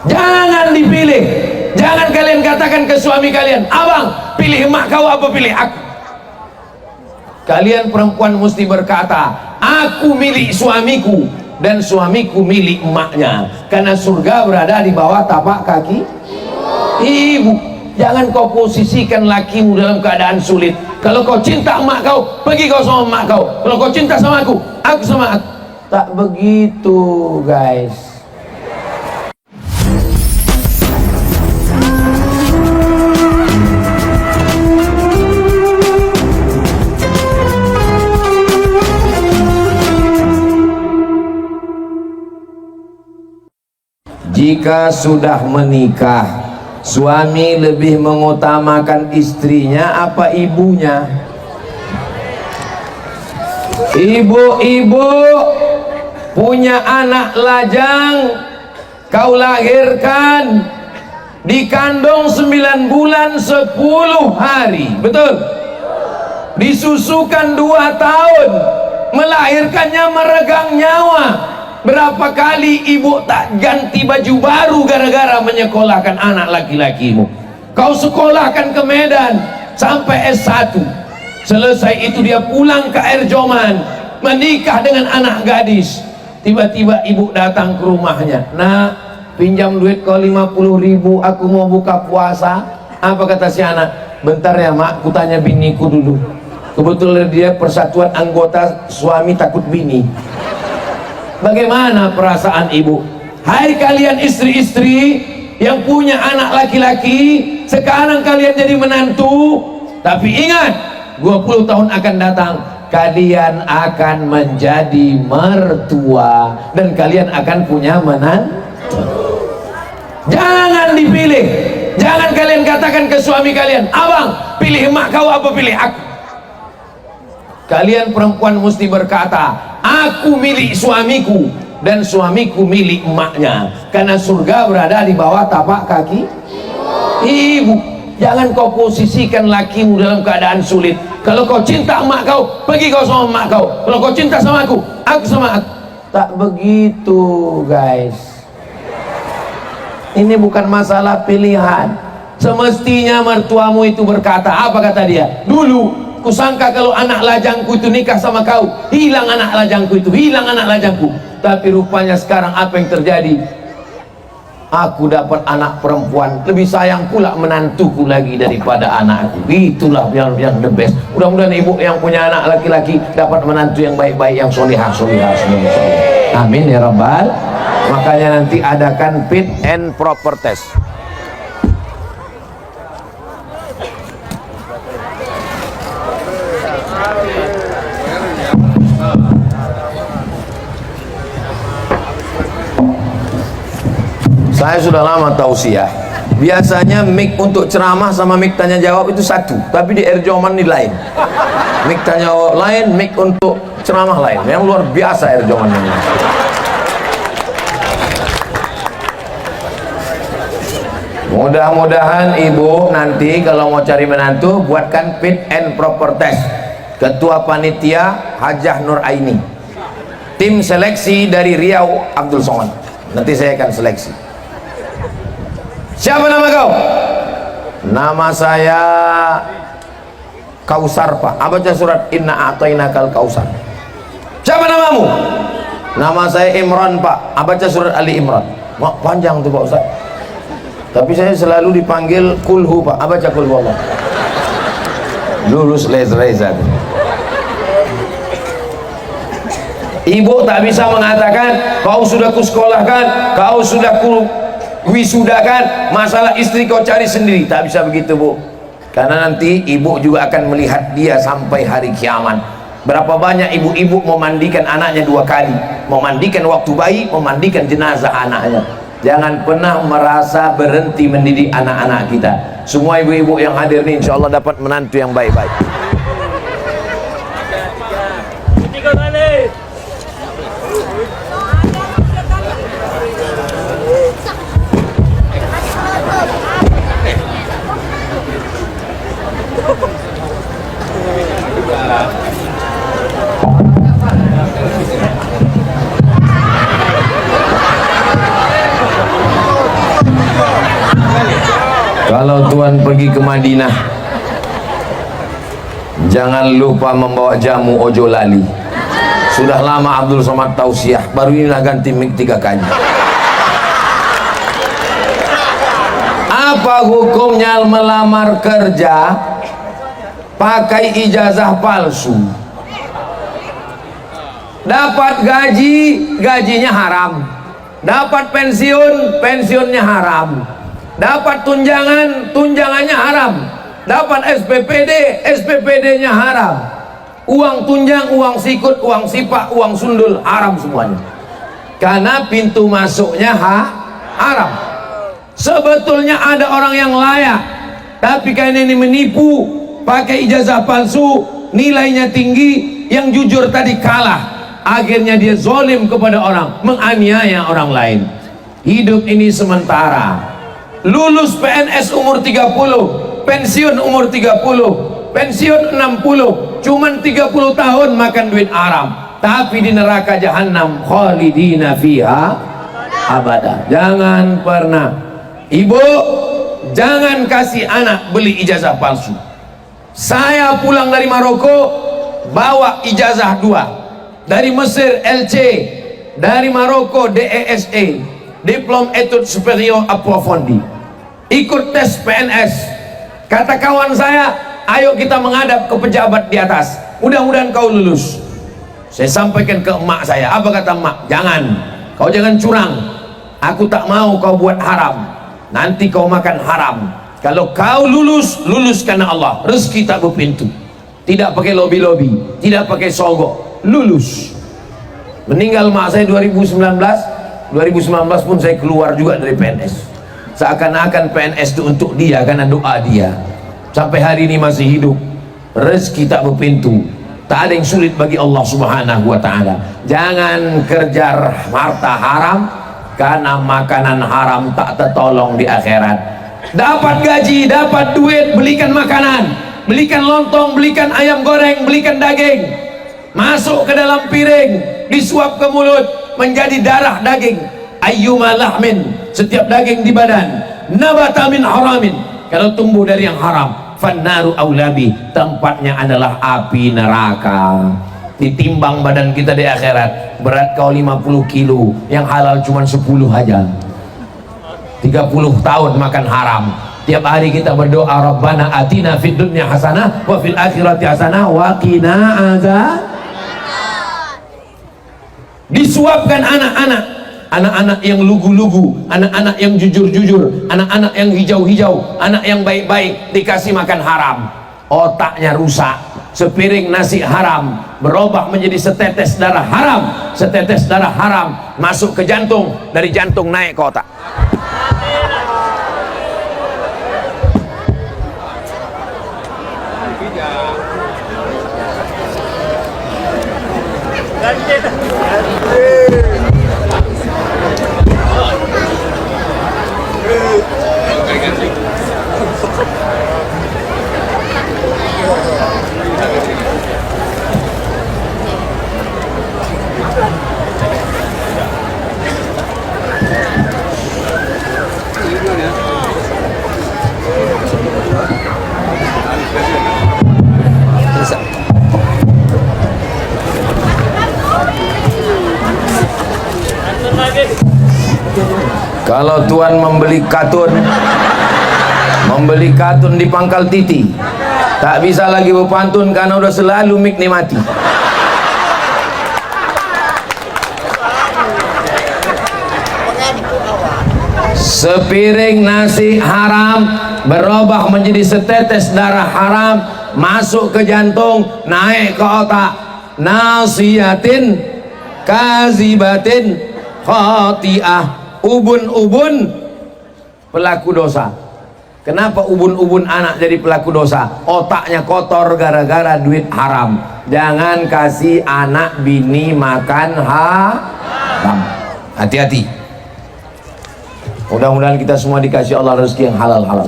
Jangan dipilih. Jangan kalian katakan ke suami kalian, abang pilih emak kau apa pilih aku. Kalian perempuan mesti berkata, aku milik suamiku dan suamiku milik emaknya, karena surga berada di bawah tapak kaki ibu. Jangan kau posisikan lakimu dalam keadaan sulit. Kalau kau cinta emak kau, pergi kau sama emak kau. Kalau kau cinta sama aku sama aku. Tak begitu, guys. Jika sudah menikah, suami lebih mengutamakan istrinya apa ibunya? Ibu-ibu punya anak lajang, kau lahirkan, dikandung 9 bulan 10 hari, betul? Disusukan 2 tahun, melahirkannya meregang nyawa. Berapa kali ibu tak ganti baju baru gara-gara menyekolahkan anak laki-lakimu? Kau sekolahkan ke Medan sampai S1. Selesai itu dia pulang ke Air Joman, menikah dengan anak gadis. Tiba-tiba ibu datang ke rumahnya. Nak, pinjam duit kau 50.000, aku mau buka puasa. Apa kata si anak? Bentar ya mak, ku tanya biniku dulu. Kebetulan dia persatuan anggota suami takut bini. Bagaimana perasaan ibu? Hai kalian istri-istri yang punya anak laki-laki, sekarang kalian jadi menantu, tapi ingat 20 tahun akan datang kalian akan menjadi mertua dan kalian akan punya menantu. Jangan dipilih. Jangan kalian katakan ke suami kalian, abang pilih emak kau apa pilih aku. Kalian perempuan mesti berkata, aku milik suamiku dan suamiku milik emaknya, karena surga berada di bawah tapak kaki ibu. Jangan kau posisikan lakimu dalam keadaan sulit. Kalau kau cinta emak kau, pergi kau sama emak kau. Kalau kau cinta sama aku sama aku. Tak begitu, guys. Ini bukan masalah pilihan. Semestinya mertuamu itu berkata, apa kata dia? Dulu kusangka kalau anak lajangku itu nikah sama kau, hilang anak lajangku itu, hilang anak lajangku. Tapi rupanya sekarang apa yang terjadi? Aku dapat anak perempuan, lebih sayang pula menantuku lagi daripada anakku. Itulah yang the best. Mudah-mudahan ibu yang punya anak laki-laki dapat menantu yang baik-baik, yang solihah. Amin ya rabbal. Makanya nanti adakan fit and proper test. Saya sudah lama tausiah. Biasanya mic untuk ceramah sama mic tanya jawab itu satu, tapi di Air Joman ini lain. Mic tanya jawab lain, mic untuk ceramah lain. Yang luar biasa Air Joman ini. Mudah-mudahan ibu nanti kalau mau cari menantu buatkan fit and proper test. Ketua panitia Hajah Nur Aini, tim seleksi dari Riau Abdul Somad. Nanti saya akan seleksi. Siapa nama kau? Nama saya Kausar Pak. Baca surat Inna A'tainakal Kausar. Siapa namamu? Nama saya Imran Pak. Baca surat Ali Imran. Mak panjang tuh Pak Ustaz. Tapi saya selalu dipanggil Kulhu Pak. Baca Kulhu Allah. Lulus Reza. Ibu tak bisa mengatakan kau sudah kusekolahkan, kau sudah wisudakan, masalah istri kau cari sendiri. Tak bisa begitu Bu, karena nanti ibu juga akan melihat dia sampai hari kiamat. Berapa banyak ibu-ibu memandikan anaknya 2 kali, memandikan waktu bayi, memandikan jenazah anaknya. Jangan pernah merasa berhenti mendidik anak-anak kita. Semua ibu-ibu yang hadir ini insya Allah dapat menantu yang baik-baik. Kalau Tuan pergi ke Madinah, jangan lupa membawa jamu ojo lali. Sudah lama Abdul Somad tausiah, baru inilah ganti mic 3 kali. Apa hukumnya melamar kerja pakai ijazah palsu? Dapat gaji, gajinya haram. Dapat pensiun, pensiunnya haram. Dapat tunjangan, tunjangannya haram. Dapat SPPD, SPPD-nya haram. Uang tunjang, uang sikut, uang sipak, uang sundul, haram semuanya. Karena pintu masuknya haram. Sebetulnya ada orang yang layak, tapi karena ini menipu, pakai ijazah palsu, nilainya tinggi, yang jujur tadi kalah. Akhirnya dia zolim kepada orang, menganiaya orang lain. Hidup ini sementara. Lulus PNS umur 30, pensiun umur 30, pensiun 60, cuman 30 tahun makan duit haram, tapi di neraka jahanam khalidina fiha abada. Jangan pernah, ibu, jangan kasih anak beli ijazah palsu. Saya pulang dari Maroko bawa ijazah 2, dari Mesir LC, dari Maroko DESE, Diplom Etudes Superior Approfondi. Ikut tes PNS. Kata kawan saya, ayo kita menghadap ke pejabat di atas, mudah-mudahan kau lulus. Saya sampaikan ke emak saya, apa kata emak? Jangan, kau jangan curang, aku tak mau kau buat haram, nanti kau makan haram. Kalau kau lulus, lulus karena Allah, rezeki tak berpintu, tidak pakai lobby-lobby, tidak pakai sogok, lulus. Meninggal mak saya 2019 pun saya keluar juga dari PNS. Seakan-akan PNS itu untuk dia, karena doa dia. Sampai hari ini masih hidup, rezeki tak berpintu, tak ada yang sulit bagi Allah Subhanahu wa ta'ala. Jangan kerja harta haram, karena makanan haram tak tertolong di akhirat. Dapat gaji, dapat duit, belikan makanan, belikan lontong, belikan ayam goreng, belikan daging, masuk ke dalam piring, disuap ke mulut, menjadi darah daging. Ayyuma lahmin, setiap daging di badan, nabata min haramin, kalau tumbuh dari yang haram, fannaru aulabi, tempatnya adalah api neraka. Ditimbang badan kita di akhirat, berat kau 50 kilo, yang halal cuma 10 aja. 30 tahun makan haram. Tiap hari kita berdoa, Rabbana atina fid dunya hasanah wa fil akhirati hasanah wa qina azab. Disuapkan anak-anak yang lugu-lugu, anak-anak yang jujur-jujur, anak-anak yang hijau-hijau, anak yang baik-baik, dikasih makan haram, otaknya rusak. Sepiring nasi haram berubah menjadi setetes darah haram, setetes darah haram masuk ke jantung, dari jantung naik ke otak. Kalau Tuan membeli katun di pangkal titi, tak bisa lagi berpantun karena udah selalu mik mati. Sepiring nasi haram berubah menjadi setetes darah haram, masuk ke jantung, naik ke otak. Nasiyatin kazibatin khati'ah, ubun-ubun pelaku dosa. Kenapa ubun-ubun anak jadi pelaku dosa? Otaknya kotor gara-gara duit haram. Jangan kasih anak bini makan haram. Hati-hati. Mudah-mudahan kita semua dikasih Allah rezeki yang halal-halal.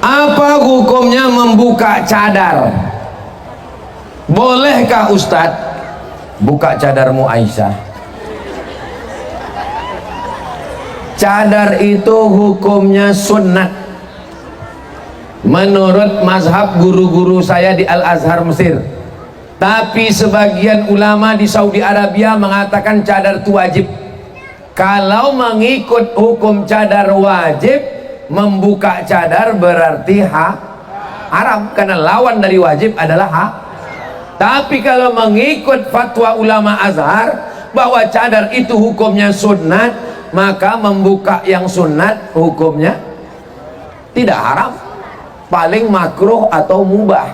Apa hukumnya membuka cadar? Bolehkah Ustadz buka cadarmu Aisyah? cadar itu hukumnya sunnat menurut mazhab guru-guru saya di Al-Azhar Mesir. Tapi sebagian ulama di Saudi Arabia mengatakan cadar itu wajib. Kalau mengikut hukum cadar wajib, membuka cadar berarti haram, karena lawan dari wajib adalah Tapi kalau mengikut fatwa ulama Azhar bahwa cadar itu hukumnya sunnat, maka membuka yang sunnat hukumnya tidak haram, paling makruh atau mubah.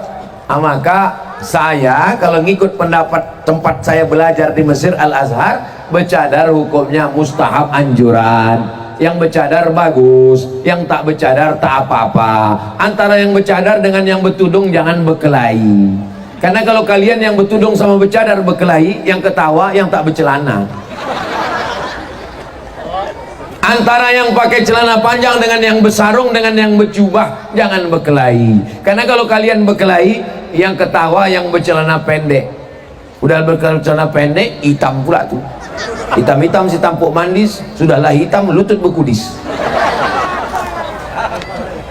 Maka saya kalau ngikut pendapat tempat saya belajar di Mesir Al-Azhar, bercadar hukumnya mustahab, anjuran. Yang bercadar bagus, yang tak bercadar tak apa-apa. Antara yang bercadar dengan yang bertudung jangan berkelahi. Karena kalau kalian yang bertudung sama bercadar berkelahi, yang ketawa yang tak bercelana. Antara yang pakai celana panjang dengan yang bersarung dengan yang berjubah jangan berkelahi. Karena kalau kalian berkelahi, yang ketawa yang bercelana pendek. Udah bercelana pendek, hitam pula tuh. Hitam-hitam si tampuk mandis, sudahlah hitam lutut berkudis.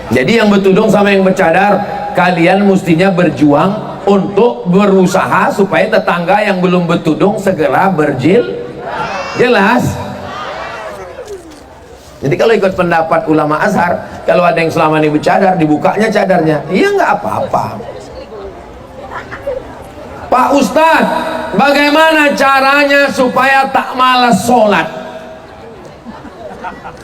Jadi yang bertudung sama yang bercadar, kalian mestinya berjuang untuk berusaha supaya tetangga yang belum bertudung segera jelas. Jadi kalau ikut pendapat ulama Azhar, kalau ada yang selama ini bercadar, dibukanya cadarnya, iya nggak apa-apa. Pak Ustadz, bagaimana caranya supaya tak malas sholat?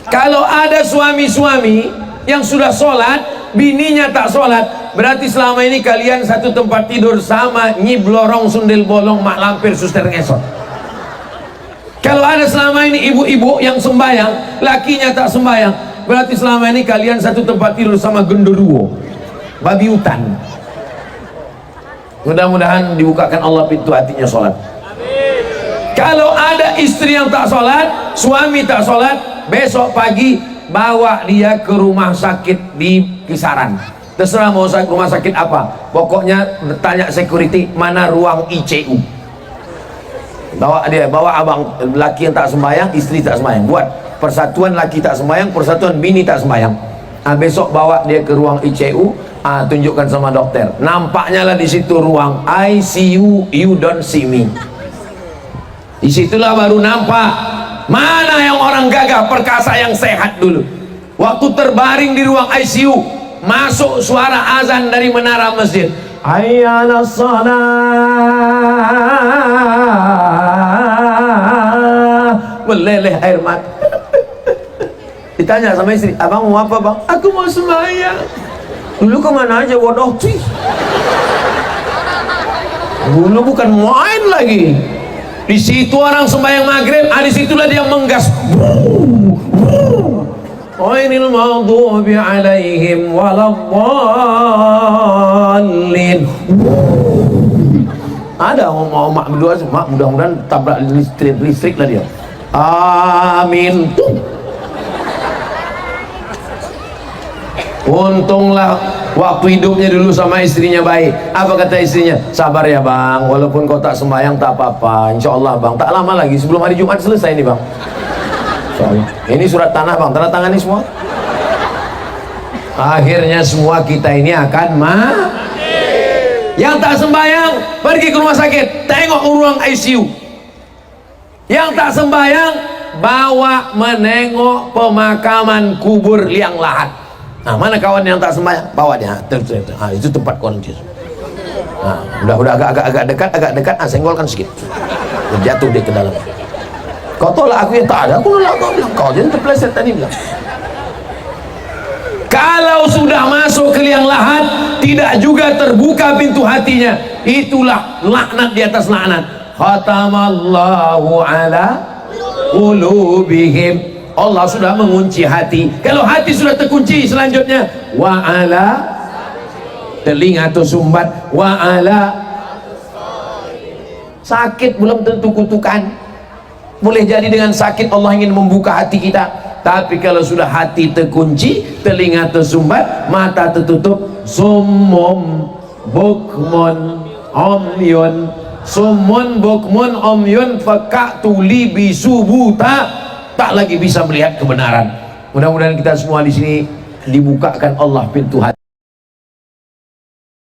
Kalau ada suami-suami yang sudah sholat, bininya tak sholat, berarti selama ini kalian satu tempat tidur sama Nyi Blorong Sundel Bolong Mak Lampir Suster Ngesot. Kalau ada selama ini ibu-ibu yang sembahyang, lakinya tak sembahyang, berarti selama ini kalian satu tempat tidur sama genderuwo, babi hutan. Mudah-mudahan dibukakan Allah pintu hatinya sholat. Kalau ada istri yang tak sholat, suami tak sholat, besok pagi bawa dia ke rumah sakit di kisaran. Terserah mau rumah sakit apa, pokoknya tanya security mana ruang ICU. Bawa abang laki yang tak sembahyang, istri tak sembahyang, buat persatuan laki tak sembahyang, persatuan bini tak sembahyang. Besok bawa dia ke ruang ICU, tunjukkan sama dokter, nampaknya lah di situ ruang ICU, you don't see me. Disitulah baru nampak mana yang orang gagah perkasa yang sehat dulu. Waktu terbaring di ruang ICU, masuk suara azan dari menara masjid, hayya 'alas shalah, meleleh air mata. Ditanya sama istri, abang mau apa bang? Aku mau sembahyang. Dulu kemana aja bodoh sih? Dulu bukan main lagi. Di situ orang sembahyang maghrib, di situlah dia menggas. Ghairil maghdubi alaihim waladdallin. Ada mau mak berdua, mak mudah-mudahan tabrak listrik lah dia. Amin. Untunglah waktu hidupnya dulu sama istrinya baik. Apa kata istrinya? Sabar ya bang, walaupun kau tak sembahyang tak apa-apa, insya Allah bang, tak lama lagi sebelum hari Jumat selesai nih bang. Soalnya ini surat tanah bang, tanda tangan ini semua. Akhirnya semua kita ini akan yang tak sembahyang pergi ke rumah sakit, tengok ruang ICU. Yang tak sembahyang bawa menengok pemakaman kubur liang lahat. Nah, mana kawan yang tak sembahyang? Bawa dia. Itu tempat kontis. Udah agak dekat, senggolkan sedikit. Jatuh dia ke dalam. Kau tolak aku ya? Tak ada, aku nolak kau bilang. Kau jangan terpeleset tadi bilang. Kalau sudah masuk ke liang lahat, tidak juga terbuka pintu hatinya. Itulah laknat di atas laknat. Khatamallahu ala qulubihim. Allah sudah mengunci hati. Kalau hati sudah terkunci, selanjutnya wa'ala telinga atau sumbat, wa'ala sakit belum tentu kutukan. Boleh jadi dengan sakit Allah ingin membuka hati kita. Tapi kalau sudah hati terkunci, telinga tersumbat, mata tertutup, summum bukmun umyun, summun bukmun umyun fakatu li bisubuta tak lagi bisa melihat kebenaran. Mudah-mudahan kita semua di sini dibukakan Allah pintu hati.